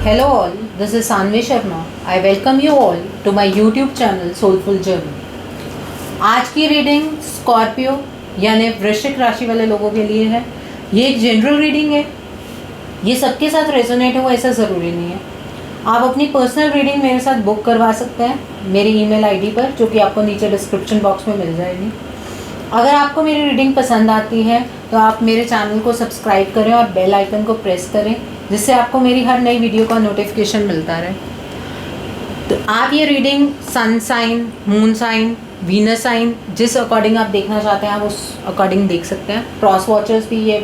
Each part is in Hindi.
Hello all, this is Sanvi Sharma. I welcome you all to my YouTube channel Soulful Journey. आज की रीडिंग स्कॉर्पियो यानी वृश्चिक राशि वाले लोगों के लिए है। ये एक जनरल रीडिंग है, ये सबके साथ रेजोनेट हो ऐसा ज़रूरी नहीं है। आप अपनी पर्सनल रीडिंग मेरे साथ बुक करवा सकते हैं मेरी ईमेल आईडी पर, जो कि आपको नीचे डिस्क्रिप्शन बॉक्स में मिल जाएगी। अगर आपको मेरी रीडिंग पसंद आती है तो आप मेरे चैनल को सब्सक्राइब करें और बेल आइकन को प्रेस करें, जिससे आपको मेरी हर नई वीडियो का नोटिफिकेशन मिलता रहे। तो आप ये reading sun sign, moon sign, Venus sign, जिस अकॉर्डिंग आप देखना चाहते हैं आप उस अकॉर्डिंग देख सकते हैं। क्रॉस वॉचर्स भी ये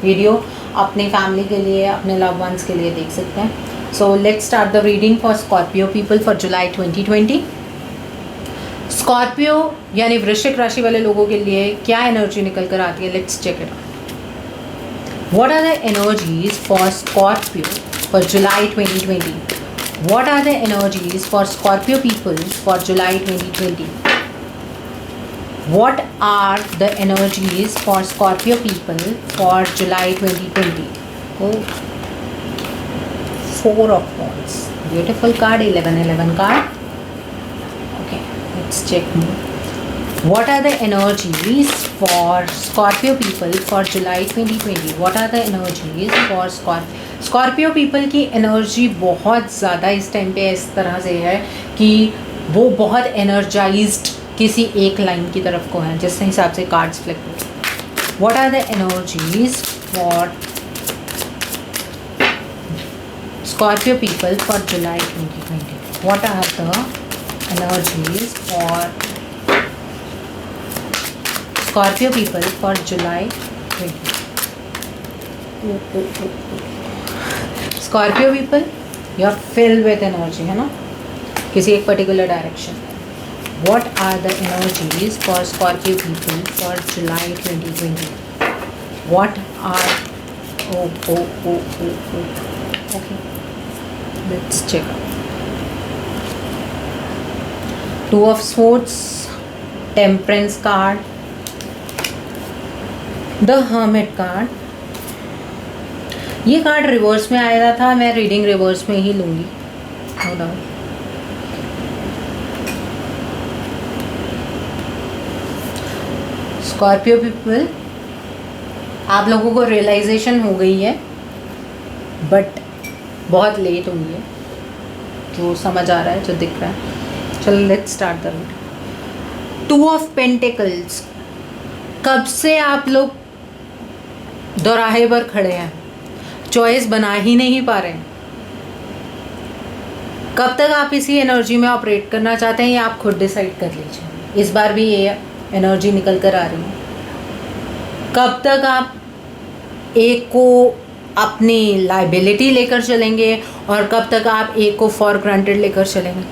वीडियो अपनी फैमिली के लिए, अपने लव वंस के लिए देख सकते हैं। So let's start the reading for Scorpio people for July 2020। Scorpio यानी वृश्चिक राशि वाले लोगों के लिए क्या एनर्जी निकल कर आती है, let's check it out. What are the energies for Scorpio for July 2020? What are the energies for Scorpio people for July 2020? What are the energies for Scorpio people for July 2020? Oh, Four of Wands. Beautiful card, 1111 card. Okay, let's check more. What are the energies for Scorpio people for July 2020? What are the energies for Scorpio people की एनर्जी बहुत ज़्यादा इस टाइम पे इस तरह से है कि वो बहुत एनर्जाइज्ड किसी एक लाइन की तरफ को है, जिस हिसाब से कार्ड्स फ्लिप हो। What are the energies for Scorpio people for July 2020? What are the energies for Scorpio people for July 2020? Scorpio people, you are filled with energy, है ना, किसी एक पर्टिकुलर डायरेक्शन में। What are the energies for Scorpio people for July 2020? What are okay, let's check. Two of Swords, Temperance card, the hermit card. ये कार्ड रिवर्स में आया था, मैं रीडिंग रिवर्स में ही लूँगी, नो डाउट। स्कॉर्पियो पीपल, आप लोगों को रियलाइजेशन हो गई है, बट बहुत लेट हुई है, जो समझ आ रहा है, जो दिख रहा है। चलो let's start the reading. Two of pentacles, कब से आप लोग दोराहे पर खड़े हैं, चॉइस बना ही नहीं पा रहे हैं। कब तक आप इसी एनर्जी में ऑपरेट करना चाहते हैं ये आप खुद डिसाइड कर लीजिए। इस बार भी ये एनर्जी निकल कर आ रही है। कब तक आप एक को अपनी लाइबिलिटी लेकर चलेंगे और कब तक आप एक को फॉर ग्रांटेड लेकर चलेंगे।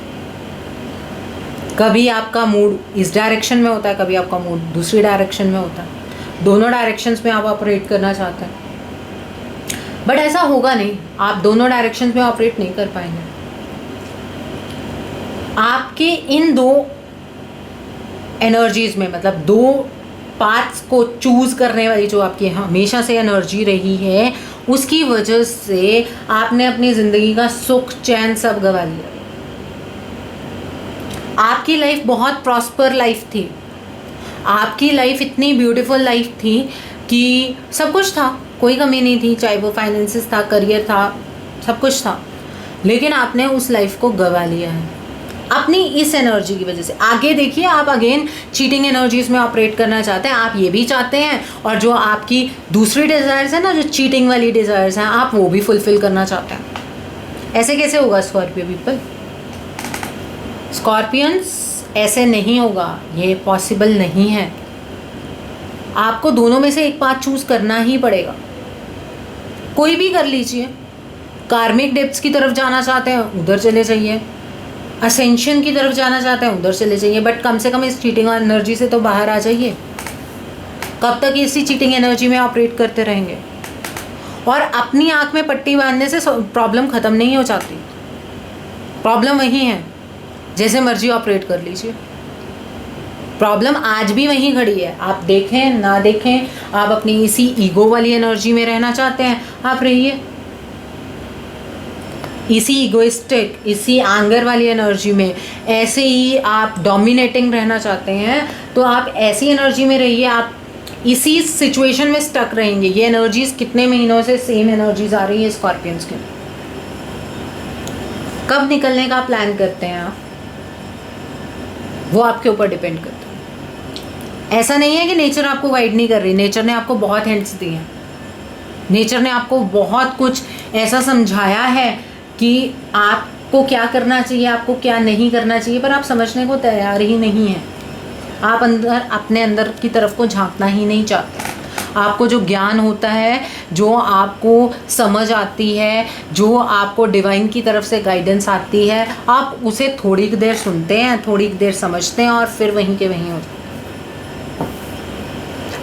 कभी आपका मूड इस डायरेक्शन में होता है, कभी आपका मूड दूसरी डायरेक्शन में होता है। दोनों डायरेक्शंस में आप ऑपरेट करना चाहते हैं, बट ऐसा होगा नहीं, आप दोनों डायरेक्शंस में ऑपरेट नहीं कर पाएंगे। आपके इन दो एनर्जीज में, मतलब दो पाथ्स को चूज करने वाली जो आपकी हमेशा से एनर्जी रही है, उसकी वजह से आपने अपनी ज़िंदगी का सुख चैन सब गंवा लिया। आपकी लाइफ बहुत प्रॉस्पर लाइफ थी, आपकी लाइफ इतनी ब्यूटीफुल लाइफ थी कि सब कुछ था, कोई कमी नहीं थी, चाहे वो फाइनेंसेस था, करियर था, सब कुछ था, लेकिन आपने उस लाइफ को गंवा लिया है अपनी इस एनर्जी की वजह से। आगे देखिए, आप अगेन चीटिंग एनर्जीज में ऑपरेट करना चाहते हैं, आप ये भी चाहते हैं, और जो आपकी दूसरी डिज़ायर्स है ना, जो चीटिंग वाली डिज़ायर्स हैं, आप वो भी फुलफिल करना चाहते हैं। ऐसे कैसे होगा स्कॉर्पियो पीपल? स्कॉर्पियंस, ऐसे नहीं होगा, ये पॉसिबल नहीं है। आपको दोनों में से एक पाथ चूज करना ही पड़ेगा, कोई भी कर लीजिए। कार्मिक डेप्थ्स की तरफ जाना चाहते हैं, उधर चले जाइए। असेंशन की तरफ जाना चाहते हैं, उधर चले जाइए, बट कम से कम इस चीटिंग एनर्जी से तो बाहर आ जाइए। कब तक इसी चीटिंग एनर्जी में ऑपरेट करते रहेंगे? और अपनी आंख में पट्टी बांधने से प्रॉब्लम ख़त्म नहीं हो जाती, प्रॉब्लम वही है। जैसे मर्जी ऑपरेट कर लीजिए, प्रॉब्लम आज भी वहीं खड़ी है। आप देखें ना देखें, आप अपनी इसी ईगो वाली एनर्जी में रहना चाहते हैं, आप रहिए। इसी इगोइस्टिक, इसी एंगर वाली एनर्जी में ऐसे ही आप डोमिनेटिंग रहना चाहते हैं, तो आप ऐसी एनर्जी में रहिए, आप इसी सिचुएशन में स्टक रहेंगे। ये एनर्जीज कितने महीनों से सेम एनर्जीज आ रही है स्कॉर्पियंस के। कब निकलने का प्लान करते हैं आप, वो आपके ऊपर डिपेंड करता है। ऐसा नहीं है कि नेचर आपको गाइड नहीं कर रही, नेचर ने आपको बहुत हिंट्स दिए हैं, नेचर ने आपको बहुत कुछ ऐसा समझाया है कि आपको क्या करना चाहिए, आपको क्या नहीं करना चाहिए, पर आप समझने को तैयार ही नहीं हैं। आप अपने अंदर की तरफ को झांकना ही नहीं चाहते। आपको जो ज्ञान होता है, जो आपको समझ आती है, जो आपको डिवाइन की तरफ से गाइडेंस आती है, आप उसे थोड़ी देर सुनते हैं, थोड़ी देर समझते हैं और फिर वहीं के वहीं हो जाते हैं।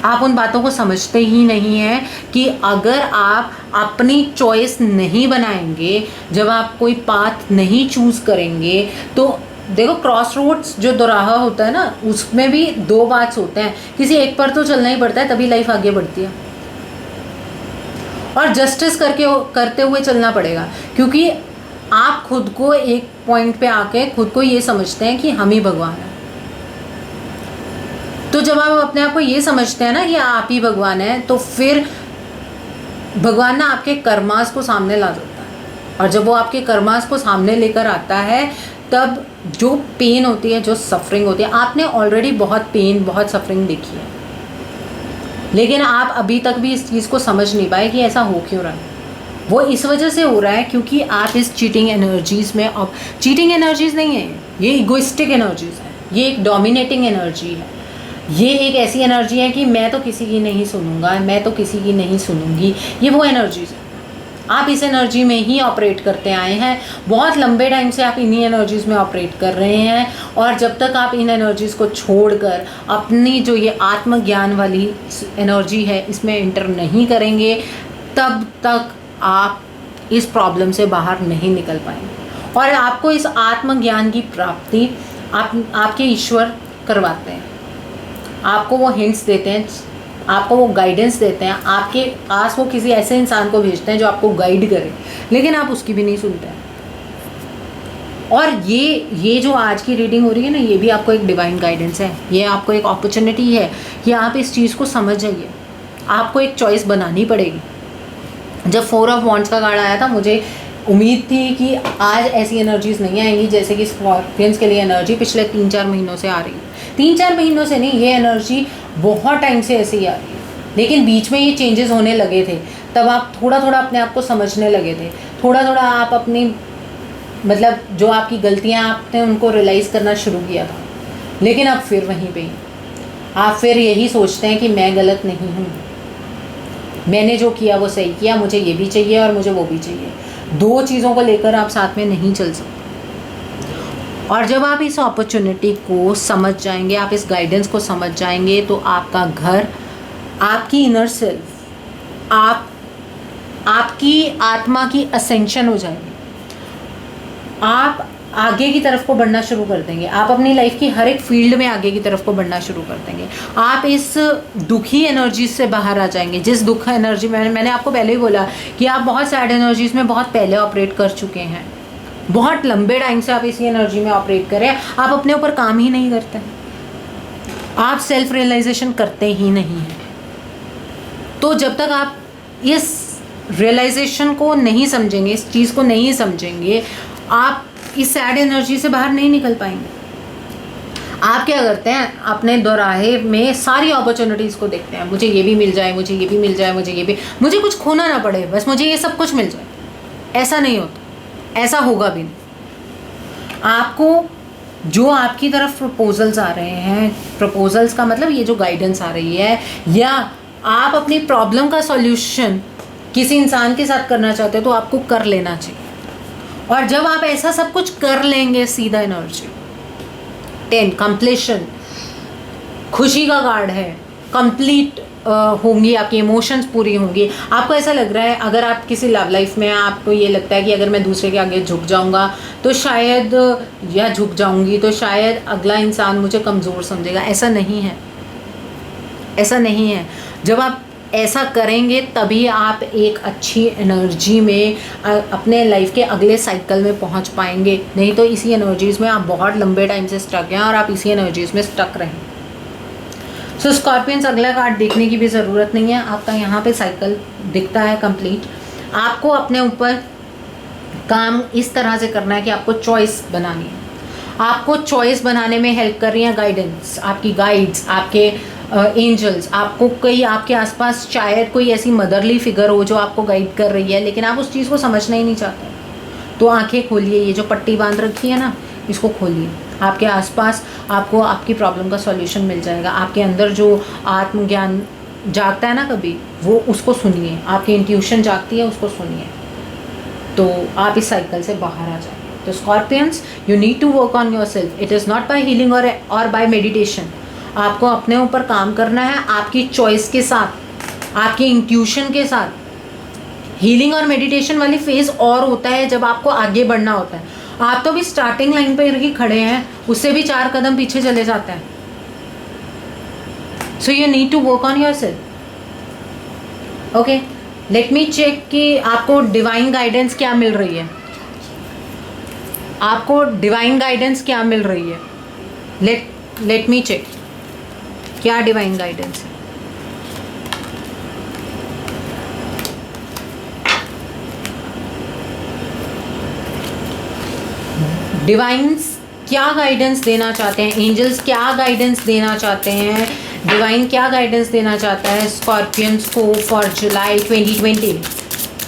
आप उन बातों को समझते ही नहीं हैं कि अगर आप अपनी चॉइस नहीं बनाएंगे, जब आप कोई पाथ नहीं चूज़ करेंगे, तो देखो क्रॉस रोड्स जो दोराहा होता है ना, उसमें भी दो पाथ्स होते हैं, किसी एक पर तो चलना ही पड़ता है, तभी लाइफ आगे बढ़ती है। और जस्टिस करते हुए चलना पड़ेगा, क्योंकि आप खुद को एक पॉइंट पे आके खुद को ये समझते हैं कि हम ही भगवान हैं। तो जब आप अपने आप को ये समझते हैं ना कि आप ही भगवान हैं, तो फिर भगवान ना आपके कर्मास को सामने ला देता है। और जब वो आपके कर्मास को सामने लेकर आता है, तब जो पेन होती है, जो सफरिंग होती है, आपने ऑलरेडी बहुत पेन, बहुत सफरिंग देखी है, लेकिन आप अभी तक भी इस चीज़ को समझ नहीं पाए कि ऐसा हो क्यों रहा है। वो इस वजह से हो रहा है क्योंकि आप इस चीटिंग एनर्जीज़ में, अब चीटिंग एनर्जीज़ नहीं है, ये इगोइस्टिक एनर्जीज़ है, ये एक डोमिनेटिंग एनर्जी है, ये एक ऐसी एनर्जी है कि मैं तो किसी की नहीं सुनूंगा, मैं तो किसी की नहीं सुनूंगी। ये वो एनर्जीज है, आप इस एनर्जी में ही ऑपरेट करते आए हैं, बहुत लंबे टाइम से आप इन्हीं एनर्जीज़ में ऑपरेट कर रहे हैं। और जब तक आप इन एनर्जीज़ को छोड़कर अपनी जो ये आत्मज्ञान वाली एनर्जी है, इसमें एंटर नहीं करेंगे, तब तक आप इस प्रॉब्लम से बाहर नहीं निकल पाएंगे। और आपको इस आत्मज्ञान की प्राप्ति आपके ईश्वर करवाते हैं, आपको वो हिंट्स देते हैं, आपको वो गाइडेंस देते हैं, आपके पास वो किसी ऐसे इंसान को भेजते हैं जो आपको गाइड करे, लेकिन आप उसकी भी नहीं सुनते हैं। और ये जो आज की रीडिंग हो रही है ना, ये भी आपको एक डिवाइन गाइडेंस है, ये आपको एक अपॉर्चुनिटी है कि आप इस चीज़ को समझ जाइए। आपको एक चॉइस बनानी पड़ेगी। जब 4 ऑफ वॉन्ड्स का कार्ड आया था, मुझे उम्मीद थी कि आज ऐसी एनर्जीज नहीं आएंगी जैसे कि स्कॉर्पियंस के लिए एनर्जी पिछले 3-4 महीनों से आ रही है। 3-4 महीनों से नहीं, ये एनर्जी बहुत टाइम से ऐसे ही आ रही है, लेकिन बीच में ये चेंजेस होने लगे थे, तब आप थोड़ा थोड़ा अपने आप को समझने लगे थे, थोड़ा थोड़ा आप अपनी मतलब जो आपकी गलतियाँ आपने उनको रियलाइज़ करना शुरू किया था। लेकिन अब फिर वहीं पे आप फिर यही सोचते हैं कि मैं गलत नहीं हूँ, मैंने जो किया वो सही किया, मुझे ये भी चाहिए और मुझे वो भी चाहिए। दो चीज़ों को लेकर आप साथ में नहीं चल सकते। और जब आप इस अपॉर्चुनिटी को समझ जाएंगे, आप इस गाइडेंस को समझ जाएंगे, तो आपका घर, आपकी इनर सेल्फ, आपकी आत्मा की असेंशन हो जाएगी। आप आगे की तरफ को बढ़ना शुरू कर देंगे, आप अपनी लाइफ की हर एक फील्ड में आगे की तरफ को बढ़ना शुरू कर देंगे। आप इस दुखी एनर्जी से बाहर आ जाएंगे, जिस दुख एनर्जी में मैंने आपको पहले ही बोला कि आप बहुत सैड एनर्जीज में बहुत पहले ऑपरेट कर चुके हैं, बहुत लंबे टाइम से आप इसी एनर्जी में ऑपरेट करें। आप अपने ऊपर काम ही नहीं करते, आप सेल्फ रियलाइजेशन करते ही नहीं हैं। तो जब तक आप इस रियलाइजेशन को नहीं समझेंगे, इस चीज़ को नहीं समझेंगे, आप इस सैड एनर्जी से बाहर नहीं निकल पाएंगे। आप क्या करते हैं, अपने दोराहे में सारी अपॉर्चुनिटीज़ को देखते हैं, मुझे ये भी मिल जाए, मुझे ये भी मिल जाए, मुझे ये भी, मुझे कुछ खोना ना पड़े, बस मुझे ये सब कुछ मिल जाए। ऐसा नहीं होता, ऐसा होगा भी नहीं। आपको जो आपकी तरफ प्रपोजल्स आ रहे हैं, प्रपोजल्स का मतलब ये जो गाइडेंस आ रही है, या आप अपनी प्रॉब्लम का सॉल्यूशन किसी इंसान के साथ करना चाहते हो, तो आपको कर लेना चाहिए। और जब आप ऐसा सब कुछ कर लेंगे, सीधा एनर्जी 10 कंप्लीशन, खुशी का कार्ड है, कंप्लीट होंगी आपकी इमोशंस, पूरी होंगी। आपको ऐसा लग रहा है, अगर आप किसी लव लाइफ में, आपको ये लगता है कि अगर मैं दूसरे के आगे झुक जाऊंगा तो शायद, या झुक जाऊंगी तो शायद अगला इंसान मुझे कमज़ोर समझेगा। ऐसा नहीं है, ऐसा नहीं है। जब आप ऐसा करेंगे तभी आप एक अच्छी एनर्जी में अपने लाइफ के अगले साइकिल में पहुंच पाएंगे, नहीं तो इसी एनर्जीज़ में आप बहुत लंबे टाइम से स्टक हैं और आप इसी एनर्जीज़ में स्टक रहें। सो स्कॉर्पियंस, अगला कार्ड देखने की भी ज़रूरत नहीं है, आपका यहाँ पे साइकिल दिखता है कंप्लीट। आपको अपने ऊपर काम इस तरह से करना है कि आपको चॉइस बनानी है। आपको चॉइस बनाने में हेल्प कर रही हैं गाइडेंस, आपकी गाइड्स, आपके एंजल्स। आपको कई आपके आसपास शायद कोई ऐसी मदरली फिगर हो जो आपको गाइड कर रही है, लेकिन आप उस चीज़ को समझना ही नहीं चाहते। तो आंखें खोलिए, ये जो पट्टी बांध रखी है ना, इसको खोलिए। आपके आसपास आपको आपकी प्रॉब्लम का सॉल्यूशन मिल जाएगा। आपके अंदर जो आत्मज्ञान जागता है ना कभी, वो उसको सुनिए। आपकी इंट्यूशन जागती है, उसको सुनिए, तो आप इस साइकिल से बाहर आ जाएंगे। तो Scorpions, you need to work on yourself. It is not by healing or by meditation. आपको अपने ऊपर काम करना है, आपकी चॉइस के साथ, आपकी इंट्यूशन के साथ। हीलिंग और मेडिटेशन वाली फेज और होता है जब आपको आगे बढ़ना होता है। आप तो भी स्टार्टिंग लाइन पर ही खड़े हैं, उससे भी 4 कदम पीछे चले जाते हैं। So you need to work on yourself. Okay, let me check कि आपको डिवाइन गाइडेंस क्या मिल रही है। आपको डिवाइन गाइडेंस क्या मिल रही है? लेट मी चेक क्या डिवाइन गाइडेंस है। डिवाइंस क्या गाइडेंस देना चाहते हैं? एंजल्स क्या गाइडेंस देना चाहते हैं? डिवाइन क्या गाइडेंस देना चाहता है स्कॉर्पियंस को फॉर जुलाई 2020?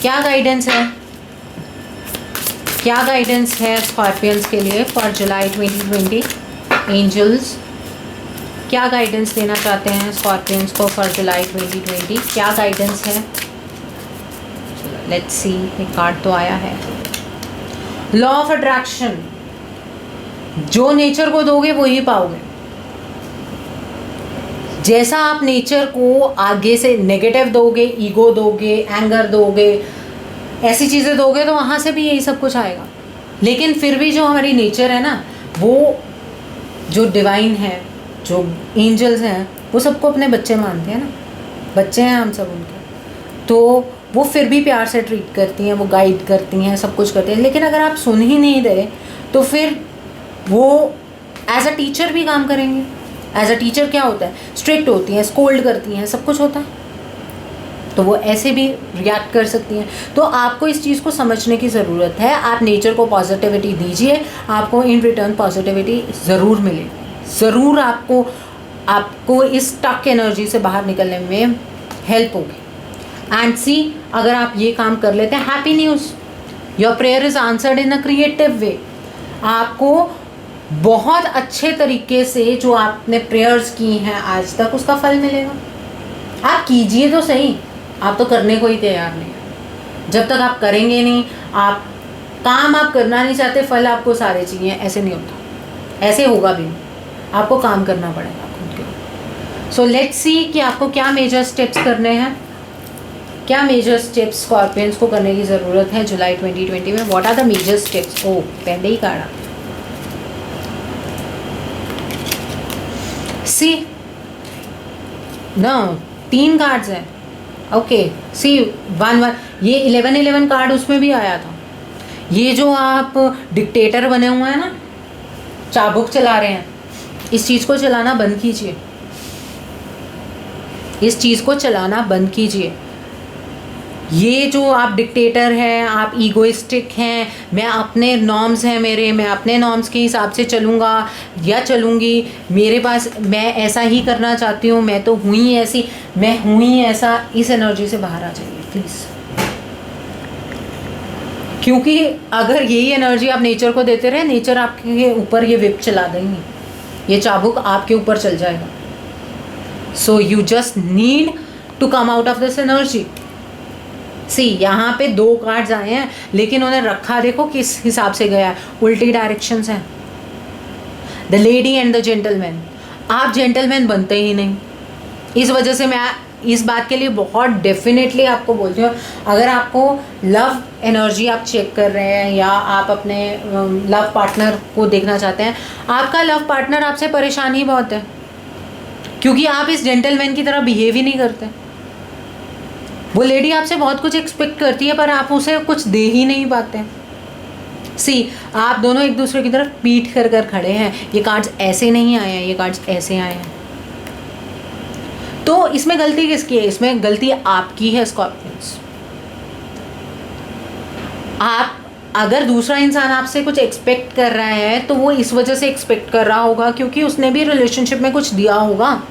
क्या गाइडेंस है? क्या गाइडेंस है स्कॉर्पियंस के लिए फॉर जुलाई 2020? एंजल्स क्या गाइडेंस देना चाहते हैं स्कॉर्पियंस को फॉर जुलाई 2020? क्या गाइडेंस है? लेट्स सी, एक कार्ड तो आया है, लॉ ऑफ अट्रैक्शन। जो नेचर को दोगे वो ही पाओगे। जैसा आप नेचर को आगे से नेगेटिव दोगे, ईगो दोगे, एंगर दोगे, ऐसी चीज़ें दोगे, तो वहाँ से भी यही सब कुछ आएगा। लेकिन फिर भी जो हमारी नेचर है ना, वो जो डिवाइन है, जो एंजल्स हैं, वो सबको अपने बच्चे मानते हैं ना, बच्चे हैं हम सब उनके, तो वो फिर भी प्यार से ट्रीट करती हैं, वो गाइड करती हैं, सब कुछ करती हैं। लेकिन अगर आप सुन ही नहीं रहे तो फिर वो एज अ टीचर भी काम करेंगे। एज अ टीचर क्या होता है? स्ट्रिक्ट होती हैं, स्कोल्ड करती हैं, सब कुछ होता है, तो वो ऐसे भी रिएक्ट कर सकती हैं। तो आपको इस चीज़ को समझने की ज़रूरत है। आप नेचर को पॉजिटिविटी दीजिए, आपको इन रिटर्न पॉजिटिविटी ज़रूर मिलेगी, ज़रूर आपको इस टक एनर्जी से बाहर निकलने में हेल्प होगी। एंड सी, अगर आप ये काम कर लेते हैं, happy news, your prayer is answered in a creative way. आपको बहुत अच्छे तरीके से जो आपने प्रेयर्स की हैं आज तक, उसका फल मिलेगा। आप कीजिए तो सही, आप तो करने को ही तैयार नहीं है। जब तक आप करेंगे नहीं, आप करना नहीं चाहते, फल आपको सारे चाहिए, ऐसे नहीं होता, ऐसे होगा भी नहीं। आपको काम करना पड़ेगा खुद के। सो लेट्स सी कि आपको क्या मेजर स्टेप्स करने हैं, क्या मेजर स्टेप्स स्कॉर्पियंस को करने की ज़रूरत है जुलाई 2020 में। What are the major steps? ओ, पहले ही काढ़ा। सी नो, 3 कार्ड्स हैं। ओके, सी 1 ये 11 कार्ड उसमें भी आया था। ये जो आप डिक्टेटर बने हुए हैं ना, चाबुक चला रहे हैं, इस चीज़ को चलाना बंद कीजिए। इस चीज़ को चलाना बंद कीजिए। ये जो आप डिक्टेटर हैं, आप ईगोइस्टिक हैं, मैं अपने नॉर्म्स हैं मेरे, मैं अपने नॉर्म्स के हिसाब से चलूँगा या चलूँगी, मेरे पास, मैं ऐसा ही करना चाहती हूँ, मैं तो हुई ही ऐसी, मैं हुई ही ऐसा, इस एनर्जी से बाहर आ जाइए प्लीज़। क्योंकि अगर यही एनर्जी आप नेचर को देते रहे, नेचर आपके ऊपर ये विप चला देंगे, ये चाबुक आपके ऊपर चल जाएगा। So you just need to come out of this energy. See, यहाँ पे 2 कार्ड्स आए हैं, लेकिन उन्हें रखा देखो किस हिसाब से गया है, उल्टी डायरेक्शंस हैं। The lady and the gentleman. आप जेंटलमैन बनते ही नहीं। इस वजह से मैं इस बात के लिए बहुत डेफिनेटली आपको बोलती हूँ, अगर आपको लव एनर्जी आप चेक कर रहे हैं या आप अपने लव पार्टनर को देखना चाहते हैं, आपका लव पार्टनर आपसे परेशान ही बहुत है, क्योंकि आप इस जेंटलमैन की तरह बिहेव ही नहीं करते। वो लेडी आपसे बहुत कुछ एक्सपेक्ट करती है पर आप उसे कुछ दे ही नहीं पाते। सी, आप दोनों एक दूसरे की तरफ पीठ कर कर खड़े हैं। ये कार्ड्स ऐसे नहीं आए हैं, ये कार्ड्स ऐसे आए हैं। तो इसमें गलती किसकी है? इसमें गलती आपकी है स्कॉर्पियंस। आप अगर दूसरा इंसान आपसे कुछ एक्सपेक्ट कर रहा है तो वो इस वजह से एक्सपेक्ट कर रहा होगा क्योंकि उसने भी रिलेशनशिप में कुछ दिया होगा।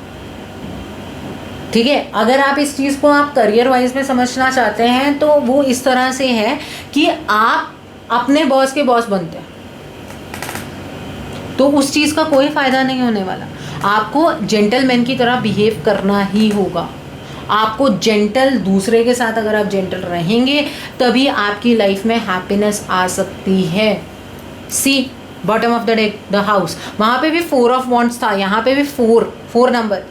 ठीक है, अगर आप इस चीज़ को आप करियर वाइज में समझना चाहते हैं तो वो इस तरह से है कि आप अपने बॉस के बॉस बनते हैं तो उस चीज़ का कोई फ़ायदा नहीं होने वाला। आपको जेंटलमैन की तरह बिहेव करना ही होगा। आपको जेंटल, दूसरे के साथ अगर आप जेंटल रहेंगे तभी आपकी लाइफ में हैप्पीनेस आ सकती है। See, bottom of the deck, the house, वहाँ पे भी 4 ऑफ वॉन्ट्स था, यहाँ पे भी 4 नंबर।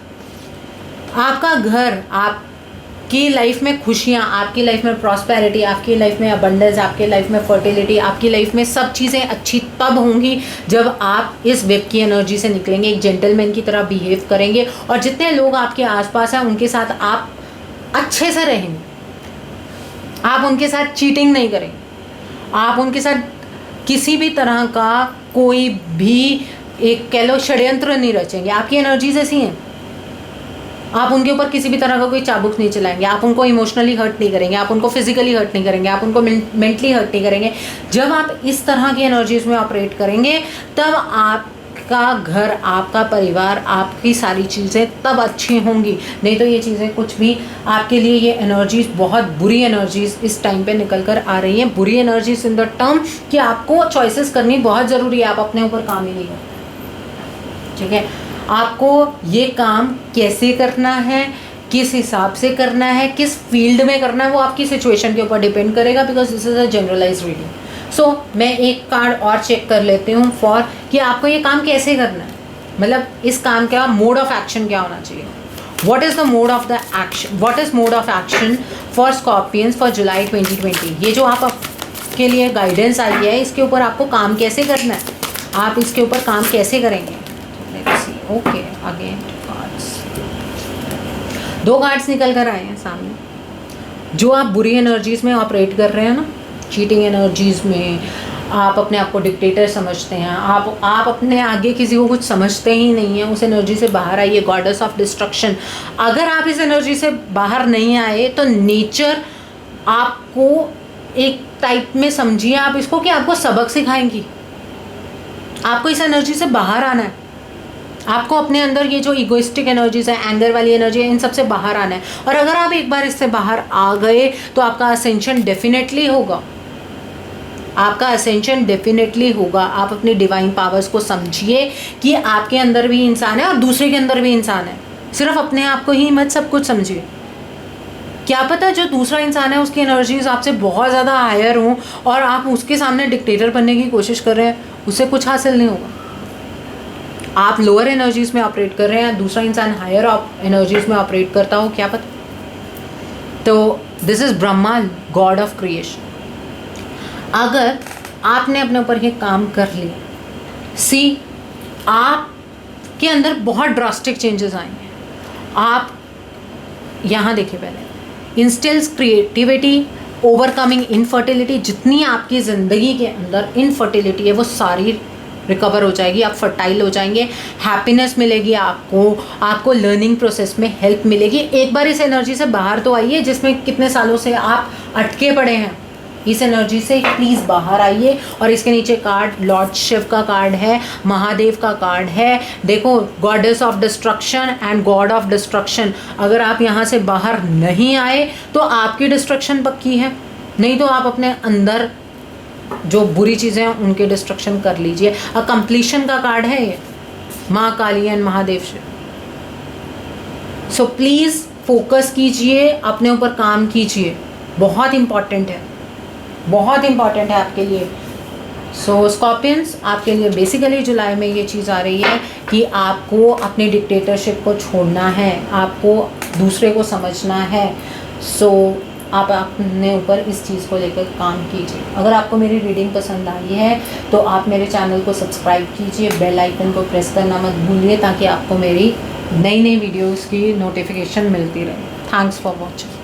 आपका घर, आपकी लाइफ में खुशियाँ, आपकी लाइफ में प्रॉस्पेरिटी, आपकी लाइफ में अबंडेंस, आपकी लाइफ में फर्टिलिटी, आपकी लाइफ में सब चीज़ें अच्छी तब होंगी जब आप इस वेब की एनर्जी से निकलेंगे, एक जेंटलमैन की तरह बिहेव करेंगे और जितने लोग आपके आसपास हैं उनके साथ आप अच्छे से रहेंगे। आप उनके साथ चीटिंग नहीं करेंगे, आप उनके साथ किसी भी तरह का कोई भी एक कह लो षड्यंत्र नहीं रचेंगे। आपकी एनर्जीज ऐसी हैं, आप उनके ऊपर किसी भी तरह का कोई चाबुक नहीं चलाएंगे, आप उनको इमोशनली हर्ट नहीं करेंगे, आप उनको फिजिकली हर्ट नहीं करेंगे, आप उनको मेंटली हर्ट नहीं करेंगे। जब आप इस तरह की एनर्जीज में ऑपरेट करेंगे तब आपका घर, आपका परिवार, आपकी सारी चीज़ें तब अच्छी होंगी। नहीं तो ये चीज़ें कुछ भी आपके लिए, ये एनर्जीज बहुत बुरी एनर्जीज इस टाइम पे निकल कर आ रही हैं। बुरी एनर्जीज इन द टर्म कि आपको चॉइसेस करनी बहुत ज़रूरी है, आप अपने ऊपर काम ही नहीं करते। ठीक है, आपको ये काम कैसे करना है, किस हिसाब से करना है, किस फील्ड में करना है, वो आपकी सिचुएशन के ऊपर डिपेंड करेगा because this is a generalize reading. So मैं एक कार्ड और चेक कर लेती हूँ फॉर कि आपको ये काम कैसे करना है, मतलब इस काम का मोड ऑफ एक्शन क्या होना चाहिए। What is the mode of the action, what is mode of action for Scorpions for July 2020। ये जो आपके लिए गाइडेंस आई है इसके ऊपर आपको काम कैसे करना है, आप इसके ऊपर काम कैसे करेंगे। ओके, अगेन कार्ड्स, 2 कार्ड्स निकल कर आए हैं सामने। जो आप बुरी एनर्जीज में ऑपरेट कर रहे हैं ना, चीटिंग एनर्जीज में, आप अपने आप को डिक्टेटर समझते हैं, आप अपने आगे किसी को कुछ समझते ही नहीं हैं, उस एनर्जी से बाहर आइए। गॉडेस ऑफ डिस्ट्रक्शन, अगर आप इस एनर्जी से बाहर नहीं आए तो नेचर आपको एक टाइप में समझिए आप इसको कि आपको सबक सिखाएंगी। आपको इस एनर्जी से बाहर आना है, आपको अपने अंदर ये जो इगोइस्टिक एनर्जीज है, एंगर वाली एनर्जी है, इन सब से बाहर आना है। और अगर आप एक बार इससे बाहर आ गए तो आपका असेंशन डेफिनेटली होगा, आपका असेंशन डेफिनेटली होगा। आप अपनी डिवाइन पावर्स को समझिए कि आपके अंदर भी इंसान है और दूसरे के अंदर भी इंसान है। सिर्फ अपने आप को ही मत सब कुछ समझिए। क्या पता जो दूसरा इंसान है उसकी एनर्जीज आपसे बहुत ज़्यादा हायर हों और आप उसके सामने डिक्टेटर बनने की कोशिश कर रहे हैं, उससे कुछ हासिल नहीं होगा। आप लोअर एनर्जीज में ऑपरेट कर रहे हैं, दूसरा इंसान हायर एनर्जीज में ऑपरेट करता हो, क्या पता। तो this is Brahma, God of creation. अगर आपने अपने ऊपर ये काम कर लिया, सी, आपके अंदर बहुत ड्रास्टिक चेंजेस आएंगे। आप यहाँ देखिए, पहले इंस्टिल्स क्रिएटिविटी, ओवरकमिंग इनफर्टिलिटी। जितनी आपकी ज़िंदगी के अंदर इनफर्टिलिटी है वो सारी रिकवर हो जाएगी, आप फर्टाइल हो जाएंगे, हैप्पीनेस मिलेगी आपको लर्निंग प्रोसेस में हेल्प मिलेगी। एक बार इस एनर्जी से बाहर तो आइए जिसमें कितने सालों से आप अटके पड़े हैं, इस एनर्जी से प्लीज़ बाहर आइए। और इसके नीचे कार्ड लॉर्ड शिव का कार्ड है, महादेव का कार्ड है। देखो, goddess of destruction and God of destruction. अगर आप यहाँ से बाहर नहीं आए तो आपकी डिस्ट्रक्शन पक्की है, नहीं तो आप अपने अंदर जो बुरी चीज़ें हैं उनके डिस्ट्रक्शन कर लीजिए। कंप्लीशन का कार्ड है ये, माँ Kali and Mahadev Shiv. So please focus कीजिए, अपने ऊपर काम कीजिए, बहुत इम्पॉर्टेंट है, बहुत इम्पॉर्टेंट है आपके लिए। सो स्कॉर्पियंस, आपके लिए बेसिकली जुलाई में ये चीज़ आ रही है कि आपको अपनी डिक्टेटरशिप को छोड़ना है, आपको दूसरे को समझना है। सो आप अपने ऊपर इस चीज़ को लेकर काम कीजिए। अगर आपको मेरी रीडिंग पसंद आई है तो आप मेरे चैनल को सब्सक्राइब कीजिए, बेल आइकन को प्रेस करना मत भूलिए ताकि आपको मेरी नई वीडियोस की नोटिफिकेशन मिलती रहे। Thanks for watching.